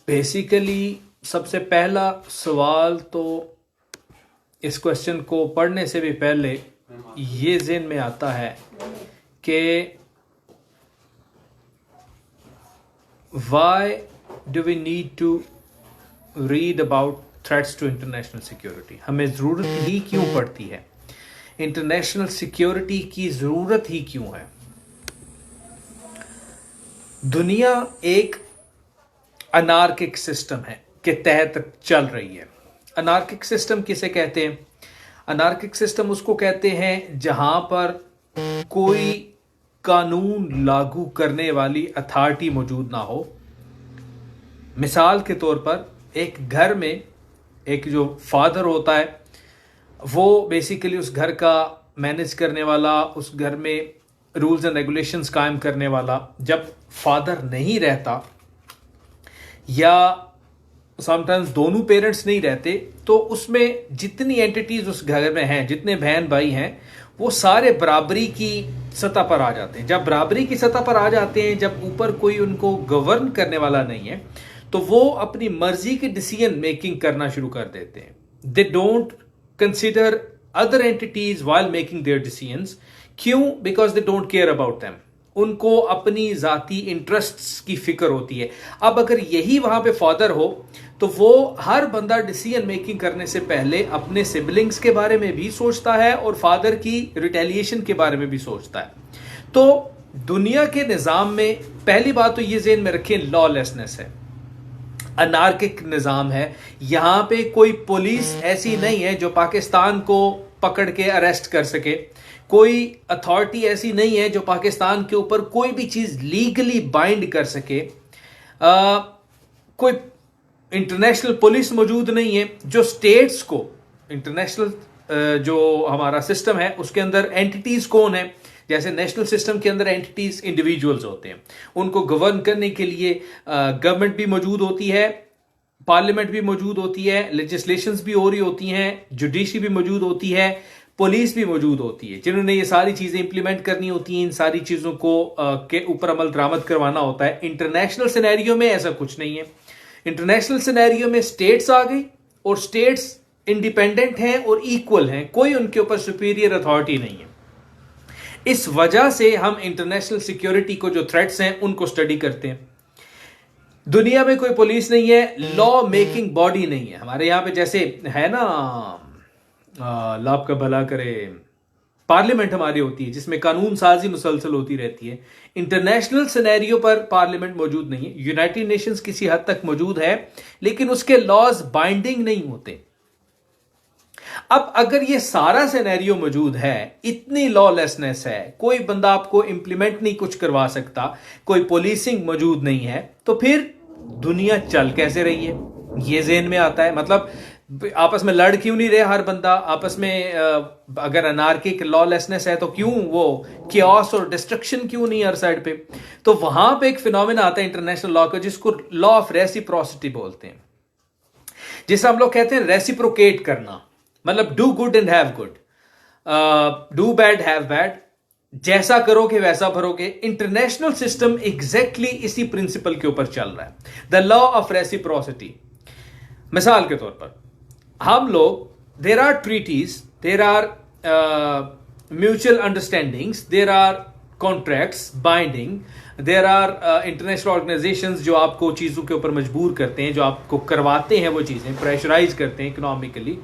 Basically सबसे पहला सवाल तो इस क्वेश्चन को पढ़ने से भी पहले ये ज़हन में आता है कि why do we need to read about threats to international security. हमें ज़रूरत ही क्यों पड़ती है, इंटरनेशनल सिक्योरिटी की ज़रूरत ही क्यों है। दुनिया एक अनार्किक सिस्टम है के तहत चल रही है। अनार्किक सिस्टम किसे कहते हैं? अनार्किक सिस्टम उसको कहते हैं जहां पर कोई कानून लागू करने वाली अथॉरिटी मौजूद ना हो। मिसाल के तौर पर एक घर में एक जो फादर होता है वो बेसिकली उस घर का मैनेज करने वाला, उस घर में रूल्स एंड रेगुलेशंस कायम करने वाला। जब फादर नहीं रहता या समटाइम्स दोनों पेरेंट्स नहीं रहते तो उसमें जितनी एंटिटीज उस घर में हैं, जितने बहन भाई हैं, वो सारे बराबरी की सतह पर आ जाते हैं। जब बराबरी की सतह पर आ जाते हैं, जब ऊपर कोई उनको गवर्न करने वाला नहीं है, तो वो अपनी मर्जी की डिसीजन मेकिंग करना शुरू कर देते हैं। They don't consider other entities while making their decisions. क्यों? Because they don't care about them. उनको अपनी जाती इंटरेस्ट्स की फिक्र होती है। अब अगर यही वहां पे फादर हो तो वो हर बंदा डिसीजन मेकिंग करने से पहले अपने सिबलिंग्स के बारे में भी सोचता है और फादर की रिटेलिएशन के बारे में भी सोचता है। तो दुनिया के निज़ाम में पहली बात तो ये ज़हन में रखें, लॉलेसनेस है, अनार्किक निज़ाम है। यहां पे कोई पुलिस ऐसी नहीं है जो पाकिस्तान को पकड़ के अरेस्ट कर सके। कोई अथॉरिटी ऐसी नहीं है जो पाकिस्तान के ऊपर कोई भी चीज लीगली बाइंड कर सके। कोई इंटरनेशनल पुलिस मौजूद नहीं है जो स्टेट्स को, इंटरनेशनल जो हमारा सिस्टम है उसके अंदर एंटिटीज कौन है? जैसे नेशनल सिस्टम के अंदर एंटिटीज इंडिविजुअल्स होते हैं, उनको गवर्न करने के लिए गवर्नमेंट भी मौजूद होती है, पार्लियामेंट भी मौजूद होती है, लेजिस्लेशंस भी हो रही होती हैं, जुडिशरी भी मौजूद होती है, पुलिस भी मौजूद होती है, जिन्होंने ये सारी चीजें इंप्लीमेंट करनी होती हैं। इन सारी चीजों को के ऊपर अमल दरामद करवाना होता है। इंटरनेशनल सिनेरियो में ऐसा कुछ नहीं है। इंटरनेशनल सिनेरियो में स्टेट्स आ गई और स्टेट्स इंडिपेंडेंट हैं और इक्वल हैं, कोई उनके ऊपर सुपीरियर अथॉरिटी नहीं है। इस वजह से हम इंटरनेशनल सिक्योरिटी को जो थ्रेट्स हैं उनको स्टडी करते हैं। दुनिया में कोई पुलिस नहीं है, लॉ मेकिंग बॉडी नहीं है। हमारे यहां पे जैसे है ना, अल्लाह आपका भला करे, पार्लियामेंट हमारी होती है जिसमें कानून साजी मुसलसल होती रहती है। इंटरनेशनल सिनेरियो पर पार्लियामेंट मौजूद नहीं है। यूनाइटेड नेशंस किसी हद तक मौजूद है लेकिन उसके लॉज बाइंडिंग नहीं होते। अब अगर ये सारा सिनेरियो मौजूद है, इतनी लॉलेसनेस है, कोई बंदा आपको इंप्लीमेंट नहीं कुछ करवा सकता, कोई पुलिसिंग मौजूद नहीं है, तो फिर दुनिया चल कैसे रही है? ये ज़हन में आता है। मतलब आपस में लड़ क्यों नहीं रहे हर बंदा आपस में? अगर अनार्किक लॉलेसनेस है तो क्यों वो कियोस और डिस्ट्रक्शन क्यों नहीं हर साइड पे? तो वहां पे एक फिनोमेना आता है इंटरनेशनल लॉ का जिसको लॉ ऑफ रेसिप्रोसिटी बोलते हैं, जिसे हम लोग कहते हैं रेसिप्रोकेट करना। मतलब do good and have good, do bad have bad, जैसा करोगे वैसा भरोगे। इंटरनेशनल सिस्टम एग्जैक्टली इसी प्रिंसिपल के ऊपर चल रहा है, द लॉ ऑफ रेसिप्रोसिटी। मिसाल के तौर पर हम लोग, there are treaties, there are mutual understandings, there are contracts binding, there are international organisations जो आपको चीज़ों के ऊपर मजबूर करते हैं, जो आपको करवाते हैं वो चीज़ें, प्रेशराइज करते हैं इकोनॉमिकली,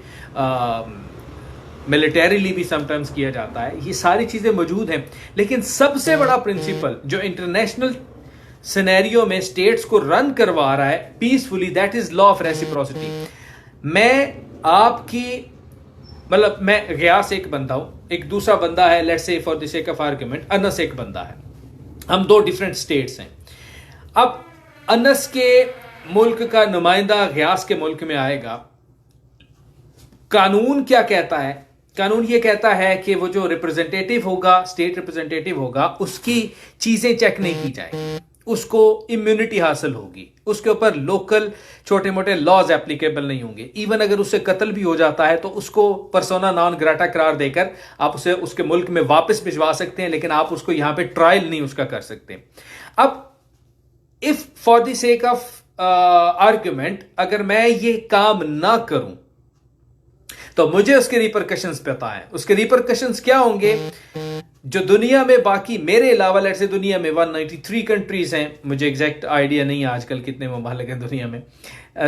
मिलिटरीली भी समटाइम्स किया जाता है। ये सारी चीज़ें मौजूद हैं, लेकिन सबसे बड़ा प्रिंसिपल जो इंटरनेशनल सिनेरियो में स्टेट्स को रन करवा रहा है peacefully, that is law of reciprocity. मैं आपकी, मतलब मैं गयास एक बंदा हूं, एक दूसरा बंदा है, let's say for the sake of argument Anas एक बंदा है, हम दो डिफरेंट स्टेट्स हैं। अब अनस के मुल्क का नुमाइंदा गयास के मुल्क में आएगा। कानून क्या कहता है? कानून ये कहता है कि वो जो रिप्रेजेंटेटिव होगा, स्टेट रिप्रेजेंटेटिव होगा, उसकी चीजें चेक नहीं की जाएगी, उसको इम्यूनिटी हासिल होगी, उसके ऊपर लोकल छोटे मोटे लॉज एप्लीकेबल नहीं होंगे। इवन अगर उससे कत्ल भी हो जाता है तो उसको पर्सोना नॉन ग्राटा करार देकर आप उसे उसके मुल्क में वापस भिजवा सकते हैं, लेकिन आप उसको यहां पे ट्रायल नहीं उसका कर सकते। अब if for the sake of argument अगर मैं ये काम ना करूं तो मुझे उसके रिपरकशंस पता है। उसके रिपरकशंस क्या होंगे? जो दुनिया में बाकी मेरे अलावा लेट से दुनिया में 193 कंट्रीज हैं, मुझे एग्जैक्ट आइडिया नहीं है आजकल कितने ममालिक हैं दुनिया में,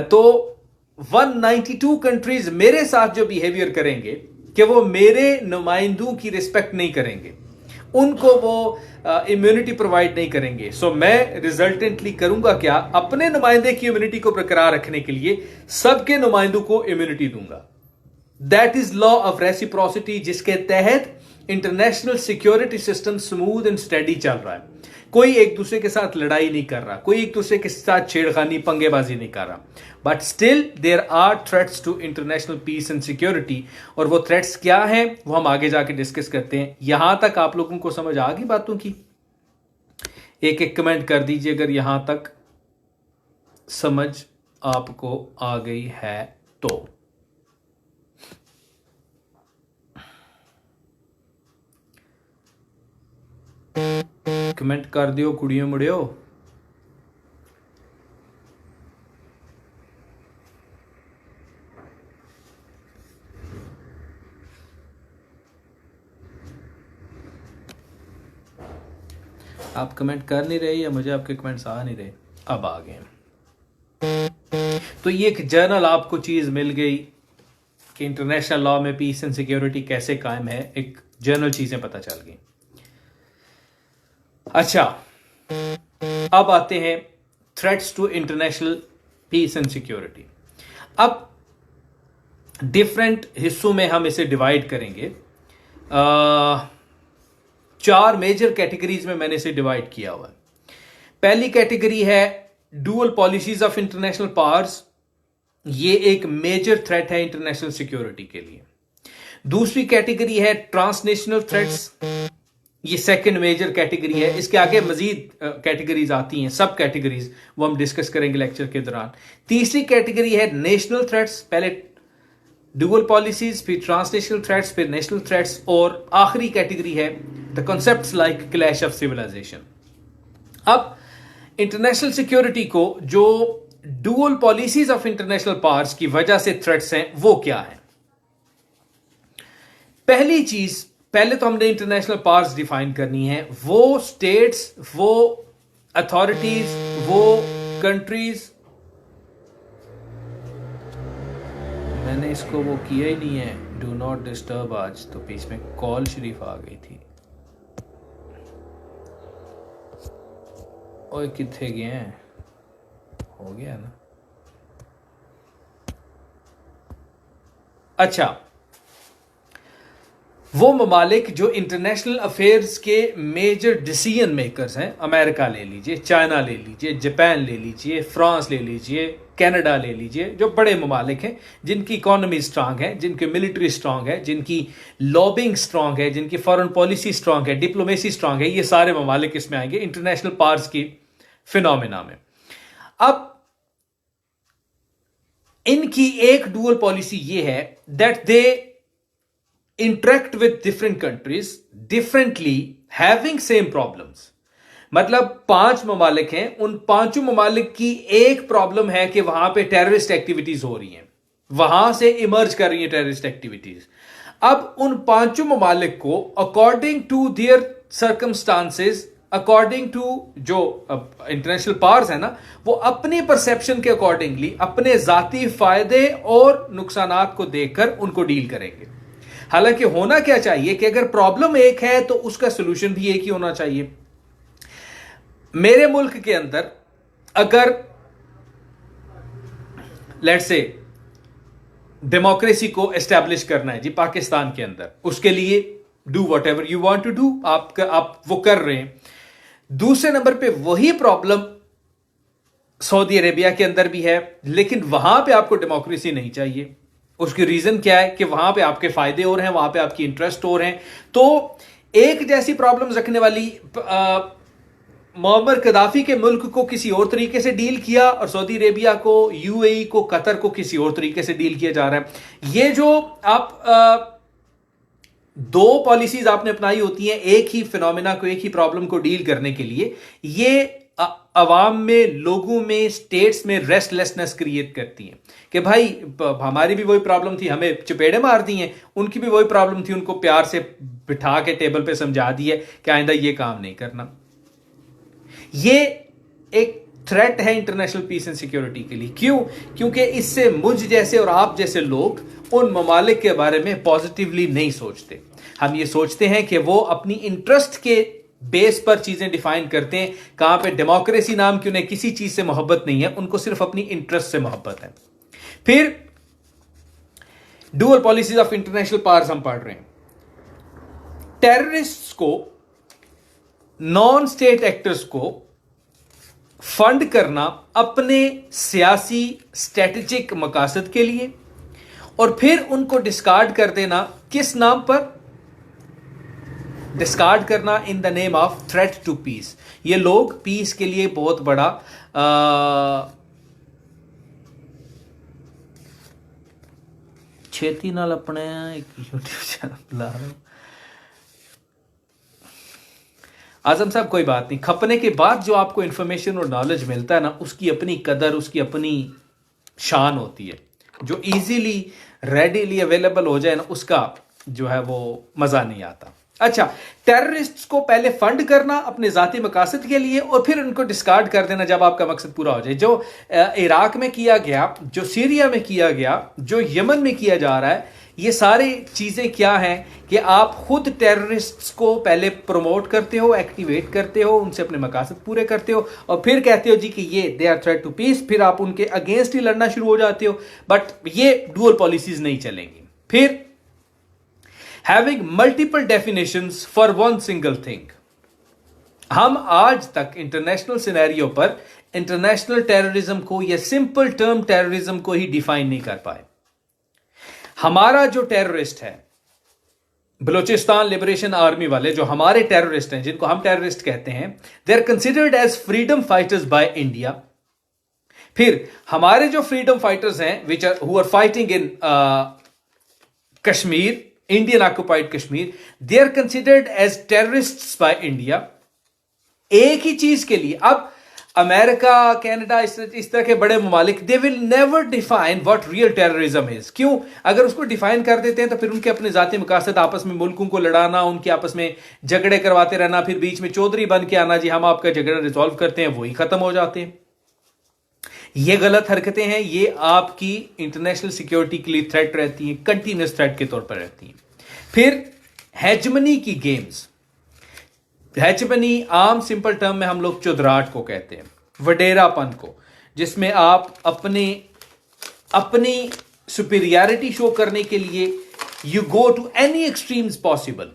तो 192 कंट्रीज मेरे साथ जो बिहेवियर करेंगे कि वो मेरे नुमाइंदों की रिस्पेक्ट नहीं करेंगे, उनको वो इम्यूनिटी प्रोवाइड नहीं करेंगे। सो मैं रिजल्टेंटली करूंगा क्या? अपने नुमाइंदे की इम्यूनिटी को बरकरार रखने के लिए सबके नुमाइंदों को इम्यूनिटी दूंगा। That is law of reciprocity, जिसके तहत international security system smooth and steady चल रहा है। कोई एक दूसरे के साथ लड़ाई नहीं कर रहा, कोई एक दूसरे के साथ छेड़खानी पंगेबाजी नहीं कर रहा, but still there are threats to international peace and security. और वो थ्रेट्स क्या हैं वो हम आगे जाके डिस्कस करते हैं। यहां तक आप लोगों को समझ आ गई बातों की? एक एक कमेंट कर दीजिए अगर यहां तक समझ आपको आ गई है तो। कमेंट कर दियो कुड़ियों मुड़ियो। आप कमेंट कर नहीं रहे या मुझे आपके कमेंट्स आ नहीं रहे? अब आ गए। तो ये एक जर्नल आपको चीज मिल गई कि इंटरनेशनल लॉ में पीस एंड सिक्योरिटी कैसे कायम है, एक जर्नल चीजें पता चल गई। अच्छा, अब आते हैं threats to international peace and security. अब डिफरेंट हिस्सों में हम इसे डिवाइड करेंगे। 4 मेजर कैटेगरीज में मैंने इसे डिवाइड किया हुआ है। पहली कैटेगरी है dual policies of international powers, ये एक मेजर थ्रेट है इंटरनेशनल सिक्योरिटी के लिए। दूसरी कैटेगरी है ट्रांसनेशनल थ्रेट्स, ये सेकंड मेजर कैटेगरी है। इसके आगे मजीद कैटेगरीज आती हैं, सब कैटेगरीज, वो हम डिस्कस करेंगे लेक्चर के दौरान। तीसरी कैटेगरी है नेशनल थ्रेट्स, पहले डुअल पॉलिसीज, फिर ट्रांसनेशनल थ्रेट्स, फिर नेशनल थ्रेट्स, और आखिरी कैटेगरी है the concepts like clash of civilisation. अब इंटरनेशनल सिक्योरिटी को जो dual policies of international powers की वजह से थ्रेट्स हैं वो क्या है? पहली चीज, पहले तो हमने इंटरनेशनल पावर्स डिफाइन करनी है। वो स्टेट्स, वो अथॉरिटीज, वो कंट्रीज, मैंने इसको वो किया ही नहीं है डू नॉट डिस्टर्ब आज, तो बीच में कॉल शरीफ आ गई थी। ओए कितने गए हैं? हो गया ना? अच्छा, वो ममालिक जो इंटरनेशनल अफेयर्स के मेजर डिसीजन मेकर्स हैं, अमेरिका ले लीजिए, चाइना ले लीजिए, जापान ले लीजिए, फ्रांस ले लीजिए, कनाडा ले लीजिए, जो बड़े ममालिक हैं, जिनकी इकोनॉमी स्ट्रांग है, जिनकी मिलिट्री स्ट्रांग है, जिनकी लॉबिंग स्ट्रांग है, जिनकी फॉरेन पॉलिसी स्ट्रांग है, डिप्लोमेसी स्ट्रांग है, ये सारे ममालिक इसमें आएंगे इंटरनेशनल पावर्स की फिनोमिना में। अब इनकी एक डुअल पॉलिसी ये है that they interact with different countries differently having same problems। मतलब 5 ममालिक हैं, उन 5 ममालिक की एक प्रॉब्लम है कि वहां पे टेररिस्ट एक्टिविटीज हो रही हैं, वहां से इमर्ज कर रही हैं टेररिस्ट एक्टिविटीज। अब उन 5 ममालिक को according to their circumstances, according to जो इंटरनेशनल पावर्स है ना, वो अपनी परसेप्शन के अकॉर्डिंगली अपने जाती फायदे और नुकसानात को देखकर उनको डील करेंगे। हालांकि होना क्या चाहिए कि अगर प्रॉब्लम एक है तो उसका सॉल्यूशन भी एक ही होना चाहिए। मेरे मुल्क के अंदर अगर लेट्स से डेमोक्रेसी को एस्टैब्लिश करना है जी पाकिस्तान के अंदर, उसके लिए do whatever you want to do, आप वो कर रहे हैं। दूसरे नंबर पे वही प्रॉब्लम सऊदी अरेबिया के अंदर भी है, लेकिन वहां पे आपको डेमोक्रेसी नहीं चाहिए। उसकी रीजन क्या है कि वहां पे आपके फायदे और हैं, वहां पे आपकी इंटरेस्ट और हैं। तो एक जैसी प्रॉब्लम्स रखने वाली मुअम्मर कदाफी के मुल्क को किसी और तरीके से डील किया, और सऊदी अरेबिया को, यूएई को, कतर को किसी और तरीके से डील किया जा रहा है। ये जो आप 2 पॉलिसीज आपने अपनाई होती हैं एक ही फिनोमिना को, एक ही प्रॉब्लम को डील करने के लिए, ये अवाम में, लोगों में, स्टेट्स में रेस्टलेसनेस क्रिएट करती हैं कि भाई हमारी भी वही प्रॉब्लम थी, हमें चपेड़े मार दी हैं, उनकी भी वही प्रॉब्लम थी, उनको प्यार से बिठा के टेबल पे समझा दिया कि आइंदा ये काम नहीं करना। ये एक थ्रेट है इंटरनेशनल पीस एंड सिक्योरिटी के लिए। क्यों? क्योंकि इससे मुझ जैसे और आप जैसे लोग उन ममालिक के बारे में पॉजिटिवली नहीं सोचते। हम ये सोचते हैं कि वो अपनी इंटरेस्ट के बेस पर चीजें डिफाइन करते हैं। कहां पे डेमोक्रेसी नाम की उन्हें किसी चीज से मोहब्बत नहीं है, उनको सिर्फ अपनी इंटरेस्ट से मोहब्बत है। फिर dual policies of international powers हम पढ़ रहे हैं। टेररिस्ट्स को, नॉन स्टेट एक्टर्स को फंड करना अपने सियासी स्ट्रेटेजिक मकासद के लिए, और फिर उनको डिस्कार्ड कर देना किस नाम पर? डिस्कार्ड करना in the name of threat to peace. ये लोग पीस के लिए बहुत बड़ा छेती नाल अपने एक यूट्यूब चैनल बुला रहा हूं। आजम साहब कोई बात नहीं, खपने के बाद जो आपको इंफॉर्मेशन और नॉलेज मिलता है ना, उसकी अपनी कदर, उसकी अपनी शान होती है। जो इजीली रेडीली अवेलेबल हो जाए ना, उसका जो है वो मजा नहीं आता। अच्छा, टेररिस्ट्स को पहले फंड करना अपने जाती मकासद के लिए और फिर उनको डिस्कार्ड कर देना जब आपका मकसद पूरा हो जाए। जो इराक में किया गया, जो सीरिया में किया गया, जो यमन में किया जा रहा है, ये सारी चीजें क्या हैं कि आप खुद टेररिस्ट्स को पहले प्रमोट करते हो, एक्टिवेट करते हो, उनसे अपने मकासद पूरे करते हो और फिर कहते हो जी कि ये they are threat to peace, फिर आप उनके अगेंस्ट ही लड़ना शुरू हो जाते हो। बट ये डुअल पॉलिसीज नहीं चलेंगी। फिर having multiple definitions for one single thing। हम आज तक इंटरनेशनल सिनेरियो पर इंटरनेशनल टेररिज्म को या सिंपल टर्म टेररिज्म को ही डिफाइन नहीं कर पाए। हमारा जो टेररिस्ट है, बलूचिस्तान लिबरेशन आर्मी वाले जो हमारे टेररिस्ट हैं, जिनको हम टेररिस्ट कहते हैं, they are considered as freedom fighters by India. फिर हमारे जो फ्रीडम फाइटर्स हैं which are who are fighting in Kashmir, Indian occupied Kashmir, they are considered as terrorists by India. एक ही चीज के लिए अब अमेरिका, कनाडा, इस तरह के बड़े ममालिक, they will never define what real terrorism is. क्यों? अगर उसको डिफाइन कर देते हैं तो फिर उनके अपने जाती मकासद, आपस में मुल्कों को लड़ाना, उनके आपस में झगड़े करवाते रहना, फिर बीच में चौधरी बन के आना, जी हम आपका झगड़ा रिजॉल्व करते हैं, वही खत्म हो जाते हैं। ये गलत हरकतें हैं, ये आपकी इंटरनेशनल सिक्योरिटी के लिए थ्रेट रहती हैं, कंटिन्यूस थ्रेट के तौर पर रहती हैं। फिर हेजमनी की गेम्स। हेजमनी आम सिंपल टर्म में हम लोग चुदराट को कहते हैं, वडेरापन को, जिसमें आप अपनी सुपीरियरिटी शो करने के लिए you go to any extremes possible,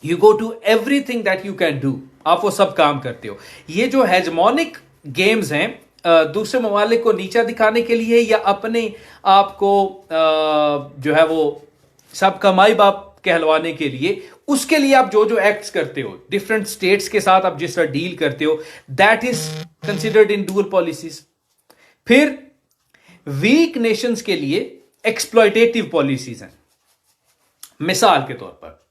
you go to everything that you can do, आप वो सब काम करते हो। ये जो हेजमोनिक गेम्स हैं, दूसरे ममालिक को नीचा दिखाने के लिए या अपने आप को जो है वो सबका माई बाप कहलवाने के लिए, उसके लिए आप जो जो एक्ट्स करते हो, डिफरेंट स्टेट्स के साथ आप जिस तरह डील करते हो, that is considered in dual policies. फिर वीक नेशंस के लिए एक्सप्लॉयटेटिव पॉलिसीज हैं। मिसाल के तौर पर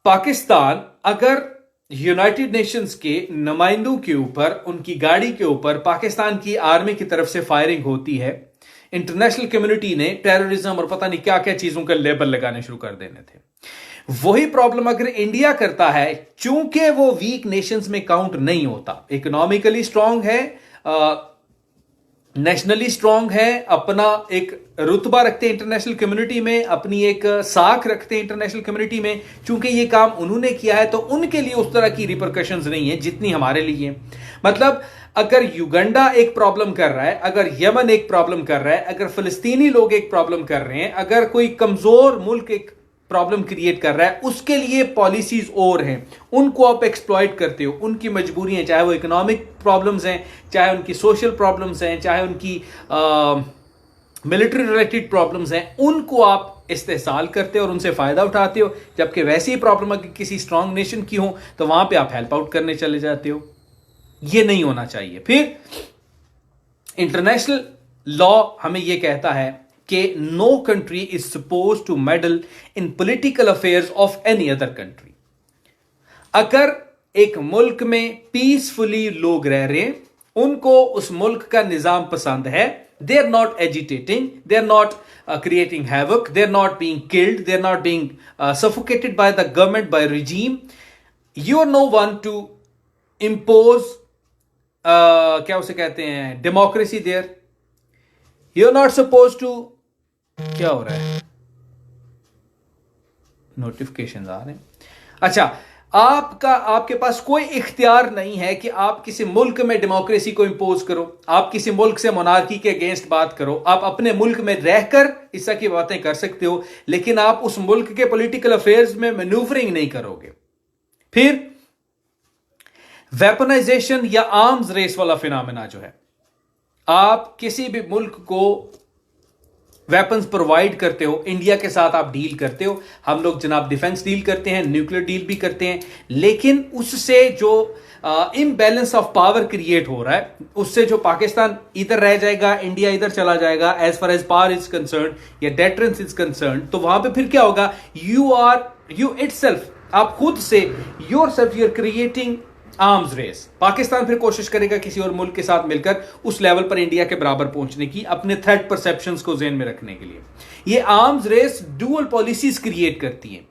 पाकिस्तान अगर यूनाइटेड नेशंस के नुमाइंदों के ऊपर, उनकी गाड़ी के ऊपर पाकिस्तान की आर्मी की तरफ से फायरिंग होती है, इंटरनेशनल कम्युनिटी ने टेररिज्म और पता नहीं क्या क्या चीजों का लेबल लगाने शुरू कर देने थे। वही प्रॉब्लम अगर इंडिया करता है, चूंकि वो वीक नेशंस में काउंट नहीं होता, इकोनॉमिकली स्ट्रांग है, नेशनली स्ट्रांग है, अपना एक रुतबा रखते हैं इंटरनेशनल कम्युनिटी में, अपनी एक साख रखते हैं इंटरनेशनल कम्युनिटी में, चूंकि ये काम उन्होंने किया है तो उनके लिए उस तरह की रिपरकशंस नहीं है जितनी हमारे लिए है। मतलब अगर युगंडा एक प्रॉब्लम कर रहा है, अगर यमन एक प्रॉब्लम कर रहा है, अगर फिलिस्तीनी लोग एक प्रॉब्लम कर रहे हैं, अगर कोई कमजोर मुल्क एक प्रॉब्लम क्रिएट कर रहा है, उसके लिए पॉलिसीज और हैं, उनको आप एक्सप्लॉइट करते हो, उनकी मजबूरियां, चाहे वो इकोनॉमिक प्रॉब्लम्स हैं, चाहे उनकी सोशल प्रॉब्लम्स हैं, चाहे उनकी मिलिट्री रिलेटेड प्रॉब्लम्स हैं, उनको आप इस्तेहसाल करते हो और उनसे फायदा उठाते हो। जबकि वैसी ही प्रॉब्लम अगर किसी स्ट्रांग नेशन की हो तो वहां पे आप हेल्प आउट करने चले जाते हो। ये नहीं होना चाहिए। फिर इंटरनेशनल लॉ हमें यह कहता है कि no country is suppose to meddle in political affairs of any other country. अगर एक मुल्क में पीसफुली लोग रह रहे हैं, उनको उस मुल्क का निजाम पसंद है, they are not agitating, they are not creating havoc, they are not being killed, they are not being suffocated by the government, by regime, you are no one to impose क्या उसे कहते हैं, democracy there, you are not suppose to, क्या हो रहा है, notification आ रहे हैं। अच्छा, आपके पास कोई इख्तियार नहीं है कि आप किसी मुल्क में डेमोक्रेसी को इंपोज करो, आप किसी मुल्क से मोनार्की के अगेंस्ट बात करो। आप अपने मुल्क में रहकर इस तरह की बातें कर सकते हो, लेकिन आप उस मुल्क के पॉलिटिकल अफेयर्स में मैन्यूवरिंग नहीं करोगे। फिर वेपनाइजेशन या आर्म्स रेस वाला फिनोमेना जो है, आप किसी भी मुल्क को वेपन्स प्रोवाइड करते हो, इंडिया के साथ आप डील करते हो, हम लोग जनाब डिफेंस डील करते हैं, न्यूक्लियर डील भी करते हैं, लेकिन उससे जो इम्बैलेंस ऑफ पावर क्रिएट हो रहा है, उससे जो पाकिस्तान इधर रह जाएगा, इंडिया इधर चला जाएगा, as far as power is concern या डेटरेंस इज कंसर्न, तो वहां पे फिर क्या होगा, यू इटसेल्फ, आप खुद से you are creating arms race. Pakistan फिर कोशिश करेगा किसी और मुल्क के साथ मिलकर उस लेवल पर इंडिया के बराबर पहुंचने की, अपने थ्रेट परसेप्शंस को ज़हन में रखने के लिए। ये arms race dual policies create करती है,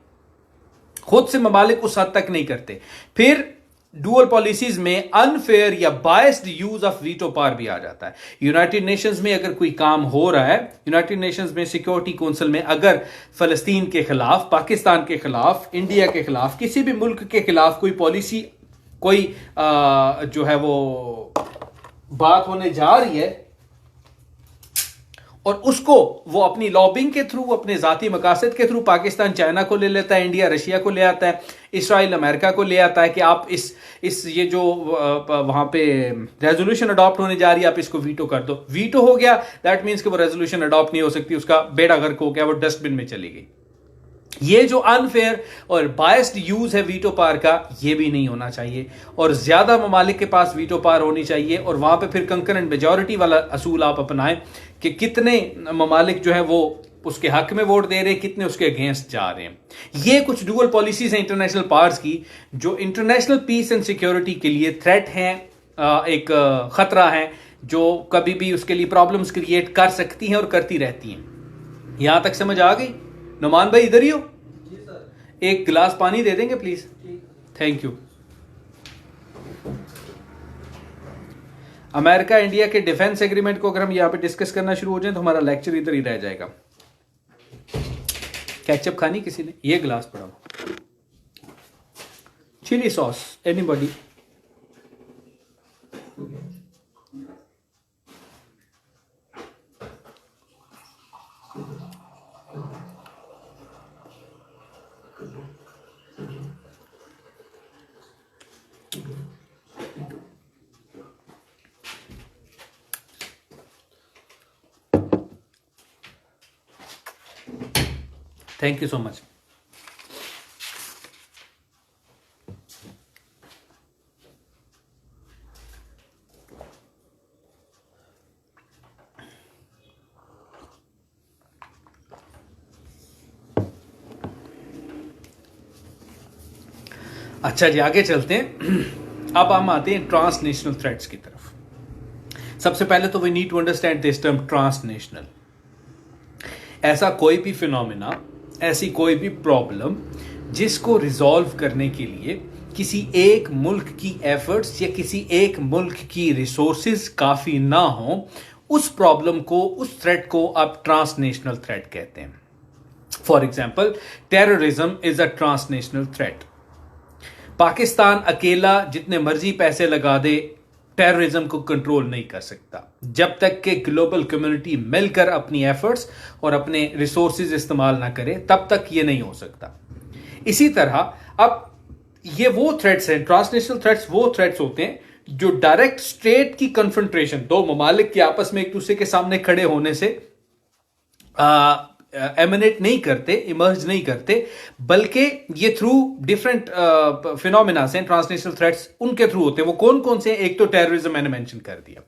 खुद से ममालिक उस हद तक नहीं करते। फिर डुअल पॉलिसीज में अनफेयर या biased use of veto power भी आ जाता है। यूनाइटेड नेशंस में अगर कोई काम हो रहा है, यूनाइटेड नेशंस में सिक्योरिटी काउंसिल में अगर फलस्तीन के खिलाफ, पाकिस्तान के खिलाफ, इंडिया के खिलाफ, किसी भी मुल्क के खिलाफ कोई पॉलिसी, कोई जो है वो बात होने जा रही है, और उसको वो अपनी लॉबिंग के थ्रू, अपने जाती मकासद के थ्रू पाकिस्तान चाइना को ले लेता है, इंडिया रशिया को ले आता है, इसराइल अमेरिका को ले आता है कि आप इस ये जो वहां पे रेजोल्यूशन अडॉप्ट होने जा रही है, आप इसको वीटो कर दो। वीटो हो गया, दैट मीन्स कि वो रेजोल्यूशन अडॉप्ट नहीं हो सकती, उसका बेड़ा गर्क हो गया, वो डस्टबिन में चली गई। ये जो अनफेयर और बायस्ड यूज है वीटो पावर का, ये भी नहीं होना चाहिए, और ज्यादा ममालिक के पास वीटो पावर होनी चाहिए, और वहां पे फिर कंकरेंट मेजॉरिटी वाला असूल आप अपनाएं कि कितने ममालिक जो है वो उसके हक में वोट दे रहे हैं, कितने उसके अगेंस्ट जा रहे हैं। ये कुछ डुअल पॉलिसीज हैं इंटरनेशनल पावर्स की, जो इंटरनेशनल पीस एंड सिक्योरिटी के लिए थ्रेट हैं, एक खतरा है, जो कभी भी उसके लिए प्रॉब्लम्स क्रिएट कर सकती हैं और करती रहती हैं। यहां तक समझ आ गई? नुमान भाई इधर ही हो, एक गिलास पानी दे देंगे please, thank you. America India के डिफेंस एग्रीमेंट को अगर हम यहां पे डिस्कस करना शुरू हो जाए तो हमारा लेक्चर इधर ही रह जाएगा। केचप खानी किसी ने? ये गिलास पड़ा हो, chilli sauce anybody? Thank you so much. अच्छा जी, आगे चलते हैं। अब हम आते हैं ट्रांसनेशनल थ्रेट्स की तरफ। सबसे पहले तो we need to understand this term transnational. ऐसा कोई भी फिनोमेना, ऐसी कोई भी प्रॉब्लम जिसको रिजॉल्व करने के लिए किसी एक मुल्क की एफर्ट्स या किसी एक मुल्क की रिसोर्सेज काफ़ी ना हो, उस प्रॉब्लम को, उस थ्रेट को आप ट्रांसनेशनल थ्रेट कहते हैं। For example, terrorism is a transnational threat. Pakistan अकेला जितने मर्जी पैसे लगा दे, टेररिज्म को कंट्रोल नहीं कर सकता जब तक कि ग्लोबल कम्युनिटी मिलकर अपनी एफर्ट्स और अपने रिसोर्सेज इस्तेमाल ना करे, तब तक ये नहीं हो सकता। इसी तरह अब ये वो थ्रेट्स हैं, ट्रांसनेशनल थ्रेट्स वो थ्रेट्स होते हैं जो डायरेक्ट स्टेट की कन्फ्रंट्रेशन, दो ममालिक के आपस में एक दूसरे के सामने खड़े होने से एमिनेट नहीं करते, इमर्ज नहीं करते, बल्कि ये थ्रू डिफरेंट फिनोमिना हैं, ट्रांसनेशनल थ्रेट्स उनके थ्रू होते हैं। वो कौन कौन से? एक तो टेररिज्म मैंने मेंशन कर दिया।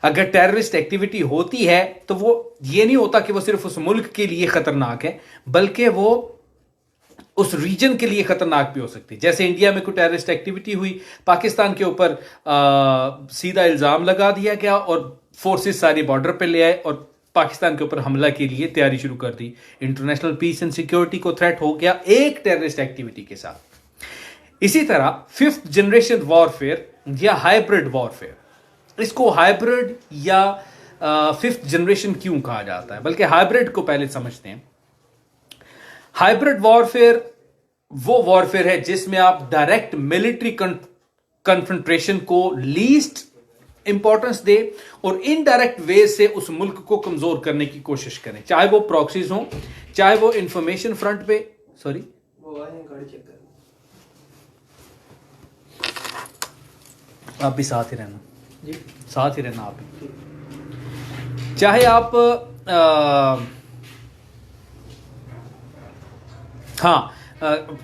अगर टेररिस्ट एक्टिविटी होती है तो वो ये नहीं होता कि वो सिर्फ उस मुल्क के लिए खतरनाक है, बल्कि वो उस रीजन के लिए खतरनाक भी हो सकती है। जैसे इंडिया में कोई टेररिस्ट एक्टिविटी हुई, पाकिस्तान के ऊपर सीधा इल्जाम लगा दिया गया और फोर्सेस सारी बॉर्डर पे ले आए और पाकिस्तान के ऊपर हमला के लिए तैयारी शुरू कर दी। इंटरनेशनल पीस एंड सिक्योरिटी को थ्रेट हो गया एक टेररिस्ट एक्टिविटी के साथ। इसी तरह फिफ्थ जनरेशन वॉरफेयर या हाइब्रिड वॉरफेयर, इसको हाइब्रिड या फिफ्थ जनरेशन क्यों कहा जाता है, बल्कि हाइब्रिड को पहले समझते हैं। हाइब्रिड वॉरफेयर वो वॉरफेयर है जिसमें आप डायरेक्ट मिलिट्री कन्फ्रंट्रेशन को लीस्ट इंपॉर्टेंस दे और इनडायरेक्ट वे से उस मुल्क को कमजोर करने की कोशिश करें, चाहे वो प्रॉक्सीज हो, चाहे वो इंफॉर्मेशन फ्रंट पे, सॉरी आप भी साथ ही रहना जी, साथ ही रहना आप भी, चाहे आप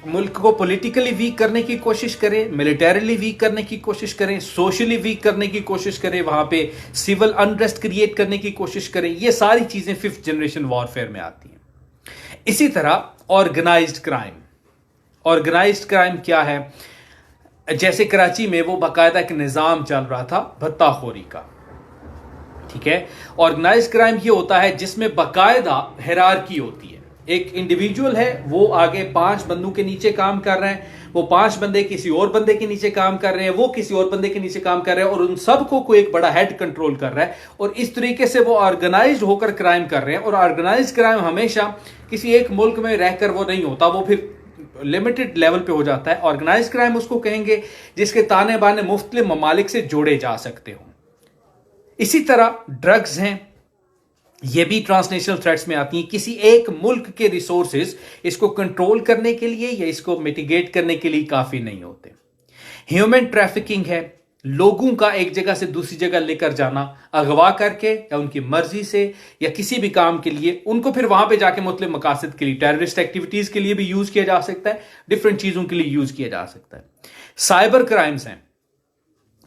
मुल्क को पॉलिटिकली वीक करने की कोशिश करें, मिलिटरीली वीक करने की कोशिश करें, सोशली वीक करने की कोशिश करें, वहां पे सिविल अनरेस्ट क्रिएट करने की कोशिश करें, ये सारी चीजें फिफ्थ जनरेशन वॉरफेयर में आती हैं। इसी तरह ऑर्गेनाइज्ड क्राइम, ऑर्गेनाइज्ड क्राइम क्या है? जैसे कराची में वो बाकायदा एक निजाम चल रहा था भत्ताखोरी का, ठीक है। ऑर्गेनाइज्ड क्राइम ये होता है जिसमें बाकायदा हिरार्की होती है। एक इंडिविजुअल है, वो आगे 5 बंदों के नीचे काम कर रहे हैं, वो 5 बंदे किसी और बंदे के नीचे काम कर रहे हैं, वो किसी और बंदे के नीचे काम कर रहे हैं और उन सबको कोई एक बड़ा हेड कंट्रोल कर रहा है और इस तरीके से वो ऑर्गेनाइज्ड होकर क्राइम कर रहे हैं। और ऑर्गेनाइज्ड क्राइम हमेशा किसी एक मुल्क में रहकर वो नहीं होता, वो फिर लिमिटेड लेवल पे हो जाता है। ऑर्गेनाइज्ड क्राइम उसको कहेंगे जिसके ताने बाने मुख्तलिफ ममालिक से जोड़े जा सकते हो। इसी तरह ड्रग्स हैं, ये भी ट्रांसनेशनल थ्रेट्स में आती हैं। किसी एक मुल्क के रिसोर्सेज इसको कंट्रोल करने के लिए या इसको मिटिगेट करने के लिए काफी नहीं होते। ह्यूमन ट्रैफिकिंग है, लोगों का एक जगह से दूसरी जगह लेकर जाना, अगवा करके या उनकी मर्जी से या किसी भी काम के लिए उनको फिर वहां पे जाके मुख्तलिफ मकासद के लिए, टेररिस्ट एक्टिविटीज के लिए भी यूज किया जा सकता है, डिफरेंट चीजों के लिए यूज किया जा सकता है। साइबर क्राइम्स हैं,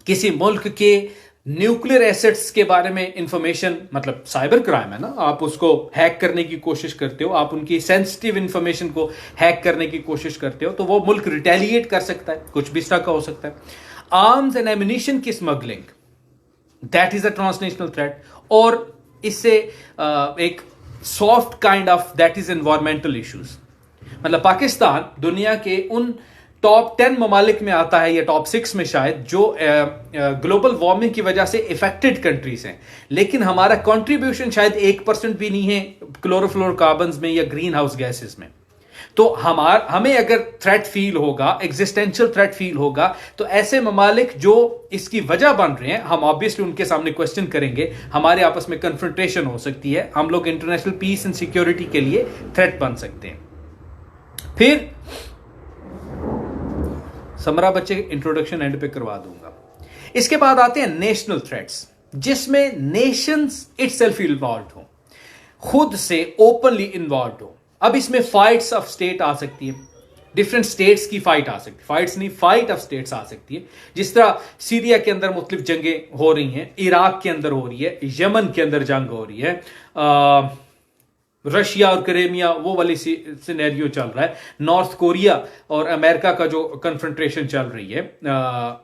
किसी मुल्क के न्यूक्लियर एसेट्स के बारे में इंफॉर्मेशन, मतलब साइबर क्राइम है ना, आप उसको हैक करने की कोशिश करते हो, आप उनकी सेंसिटिव इंफॉर्मेशन को हैक करने की कोशिश करते हो, तो वो मुल्क रिटेलिएट कर सकता है, कुछ भी इस तरह का हो सकता है। आर्म्स एंड एम्यूनिशन की smuggling, that is a transnational threat. और इससे एक soft kind of that is environmental issues. मतलब पाकिस्तान दुनिया के उन टॉप 10 ममालिक में आता है या टॉप 6 में शायद, जो ग्लोबल वार्मिंग की वजह से इफेक्टेड कंट्रीज हैं, लेकिन हमारा कंट्रीब्यूशन शायद 1% भी नहीं है क्लोरोफ्लोरोकार्बन्स में या ग्रीन हाउस गैसेस में। तो हमें अगर थ्रेट फील होगा, एग्जिस्टेंशियल थ्रेट फील होगा, तो ऐसे ममालिक जो इसकी वजह बन रहे हैं, हम ऑब्वियसली उनके सामने क्वेश्चन करेंगे, हमारे आपस में कन्फ्रंटेशन हो सकती है, हम लोग इंटरनेशनल पीस एंड सिक्योरिटी के लिए थ्रेट बन सकते हैं। फिर समरा बच्चे इंट्रोडक्शन एंड पे करवा दूंगा। इसके बाद आते हैं नेशनल थ्रेट्स, जिसमें नेशंस इटसेल्फ इन्वॉल्व हो, खुद से ओपनली इन्वॉल्व हो। अब इसमें फाइट्स ऑफ स्टेट आ सकती है, डिफरेंट स्टेट्स की फाइट आ सकती है, फाइट्स नहीं, फाइट ऑफ स्टेट्स आ सकती है। जिस तरह सीरिया के अंदर मुख्तलिफ जंगें हो रही हैं, इराक के अंदर हो रही है, यमन के अंदर जंग हो रही है, रशिया और क्रीमिया वो वाली सिनेरियो चल रहा है, नॉर्थ कोरिया और अमेरिका का जो कन्फ्रंट्रेशन चल रही है।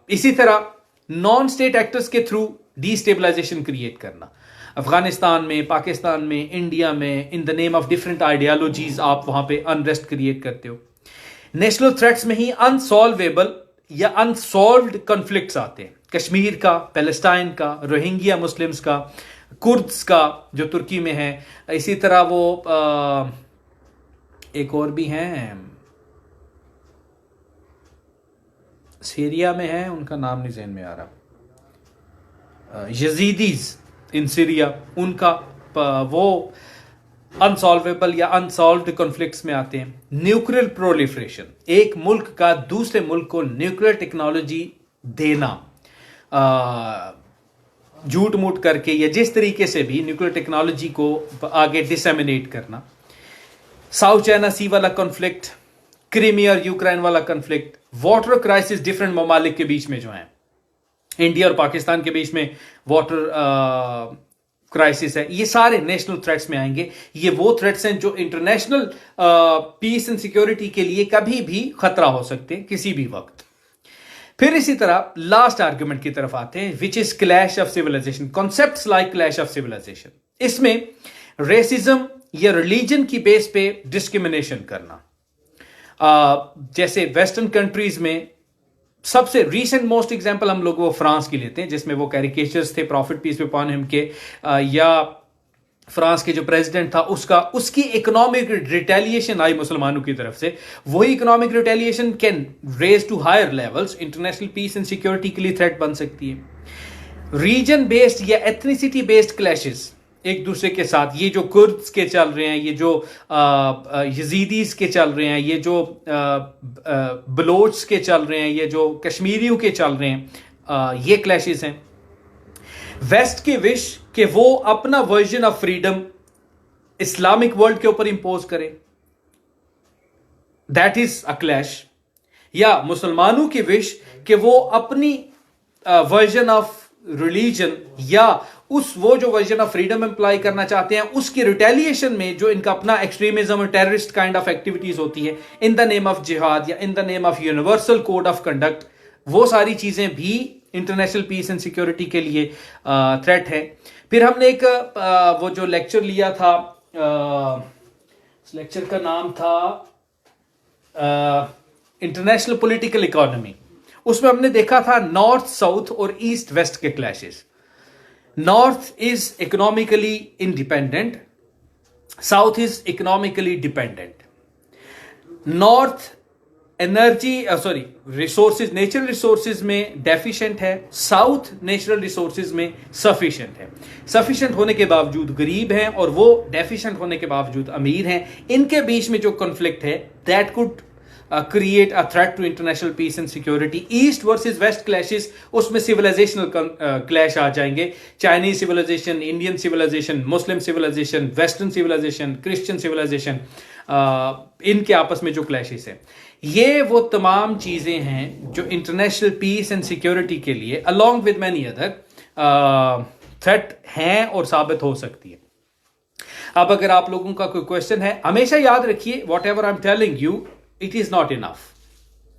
इसी तरह नॉन स्टेट एक्टर्स के थ्रू डिस्टेबलाइजेशन क्रिएट करना, अफगानिस्तान में, पाकिस्तान में, इंडिया में, इन the name of different ideologies आप वहां पे अनरेस्ट क्रिएट करते हो। नेशनल थ्रेट्स में ही अनसॉल्वेबल या अनसॉल्व्ड कॉन्फ्लिक्ट्स आते हैं, कश्मीर का, पैलेस्टाइन का, रोहिंग्या मुस्लिम्स का, कुर्द्स का जो तुर्की में है, इसी तरह वो एक और भी हैं सीरिया में है, उनका नाम नहीं ज़हन में आ रहा, यजीदीज इन सीरिया, उनका वो अनसॉल्वेबल या अनसॉल्व्ड कॉन्फ्लिक्ट्स में आते हैं। न्यूक्लियर प्रोलिफरेशन, एक मुल्क का दूसरे मुल्क को न्यूक्लियर टेक्नोलॉजी देना, झूठ मूठ करके या जिस तरीके से भी न्यूक्लियर टेक्नोलॉजी को आगे डिसेमिनेट करना। साउथ चाइना सी वाला कॉन्फ्लिक्ट, क्रीमिया और यूक्रेन वाला कॉन्फ्लिक्ट, वाटर क्राइसिस डिफरेंट ममालिक के बीच में जो है, इंडिया और पाकिस्तान के बीच में वाटर क्राइसिस है, ये सारे नेशनल थ्रेट्स में आएंगे। ये वो थ्रेट्स हैं जो इंटरनेशनल पीस एंड सिक्योरिटी के लिए कभी भी खतरा हो सकते हैं, किसी भी वक्त। फिर इसी तरह लास्ट आर्ग्यूमेंट की तरफ आते हैं, which is clash of civilisation, concepts like clash of civilisation. इसमें रेसिज्म या रिलीजन की बेस पे डिस्क्रिमिनेशन करना, जैसे वेस्टर्न कंट्रीज में सबसे रीसेंट मोस्ट एग्जांपल हम लोग वो फ्रांस की लेते हैं, जिसमें वो कैरिकेचर्स थे प्रॉफिट पीस पे अपॉन हिम के, या फ्रांस के जो प्रेसिडेंट था उसकी इकोनॉमिक रिटेलिएशन आई मुसलमानों की तरफ से। वही economic retaliation can raise to higher levels, international peace and security के लिए थ्रेट बन सकती है। रीजन बेस्ड या एथनिसिटी बेस्ड क्लैशेस एक दूसरे के साथ, ये जो कुर्द्स के चल रहे हैं, ये जो यजीदीज के चल रहे हैं, ये जो बलोच के चल रहे हैं, ये जो कश्मीरियों के चल रहे हैं, ये क्लैशेस हैं। वेस्ट के विश कि वो अपना version of freedom Islamic world के ऊपर इंपोज करे, दैट इज अ क्लैश। या मुसलमानों की विश कि वो अपनी वर्जन ऑफ रिलीजन या वो जो वर्जन ऑफ फ्रीडम एम्प्लॉय करना चाहते हैं, उसकी रिटेलिएशन में जो इनका अपना एक्सट्रीमिज्म और टेररिस्ट काइंड ऑफ एक्टिविटीज होती है इन द नेम ऑफ जिहाद या इन the name of universal code of conduct, वो सारी चीजें भी इंटरनेशनल पीस एंड सिक्योरिटी के लिए थ्रेट है। फिर हमने एक वो जो लेक्चर लिया था, लेक्चर का नाम था इंटरनेशनल पॉलिटिकल इकोनॉमी, उसमें हमने देखा था नॉर्थ साउथ और ईस्ट वेस्ट के clashes. North is economically independent, south is economically dependent. North resources, natural resources में डेफिशिएंट है, साउथ नेचुरल रिसोर्सेज में सफिशिएंट है। सफिशिएंट होने के बावजूद गरीब हैं और वो डेफिशिएंट होने के बावजूद अमीर हैं। इनके बीच में जो कॉन्फ्लिक्ट है that could create a threat to international peace and security. East versus west clashes, उसमें सिविलाइजेशनल क्लैश आ जाएंगे, Chinese civilization, Indian civilization, Muslim civilization, western civilization, Christian civilization, इनके आपस में जो क्लैशेस हैं, ये वो तमाम चीजें हैं जो इंटरनेशनल पीस एंड सिक्योरिटी के लिए along with many other threat हैं और साबित हो सकती है। अब अगर आप लोगों का कोई क्वेश्चन है, हमेशा याद रखिए what ever I am telling you, it is not enough,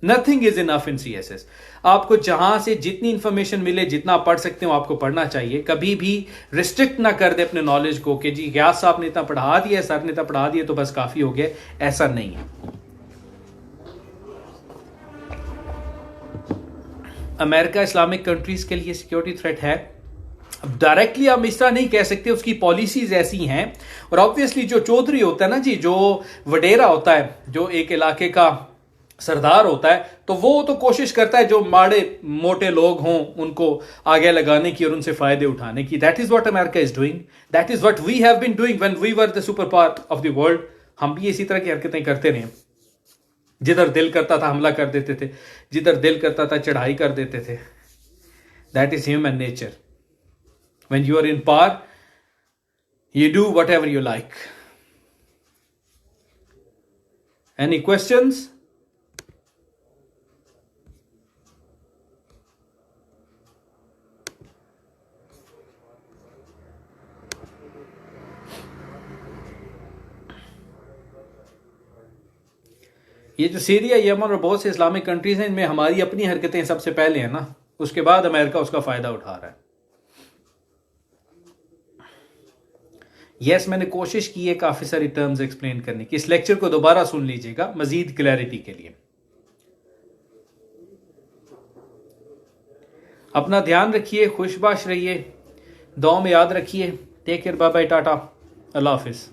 nothing is enough in CSS. आपको जहां से जितनी इंफॉर्मेशन मिले, जितना पढ़ सकते हो आपको पढ़ना चाहिए। कभी भी रिस्ट्रिक्ट ना कर दे अपने नॉलेज को कि जी ग्यास साहब ने इतना पढ़ा दिया, सर ने इतना पढ़ा दिया तो बस काफी हो गया, ऐसा नहीं है। अमेरिका इस्लामिक कंट्रीज के लिए सिक्योरिटी थ्रेट है। अब डायरेक्टली हम इस तरह नहीं कह सकते, उसकी पॉलिसीज ऐसी हैं। और ऑब्वियसली जो चौधरी होता है ना जी, जो वडेरा होता है, जो एक इलाके का सरदार होता है, तो वो तो कोशिश करता है जो माड़े मोटे लोग हों उनको आगे लगाने की और उनसे फायदे उठाने की। That is what America is doing, that is what we have been doing when we were the super power of the world. हम भी इसी तरह की हरकतें करते रहे, जिधर दिल करता था हमला कर देते थे, जिधर दिल करता था चढ़ाई कर देते थे। That is human nature. When you are in power, you do whatever you like. Any questions? ये जो सीरिया, यमन और बहुत से इस्लामिक कंट्रीज हैं, इनमें हमारी अपनी हरकतें सबसे पहले हैं ना, उसके बाद अमेरिका उसका फायदा उठा रहा है। यस, मैंने कोशिश की है काफी सारी टर्म्स एक्सप्लेन करने की। इस लेक्चर को दोबारा सुन लीजिएगा मजीद क्लैरिटी के लिए। अपना ध्यान रखिए, खुशबाश रहिए, दुआ में याद रखिए। Take care, bye bye, tata, अल्लाह हाफिज।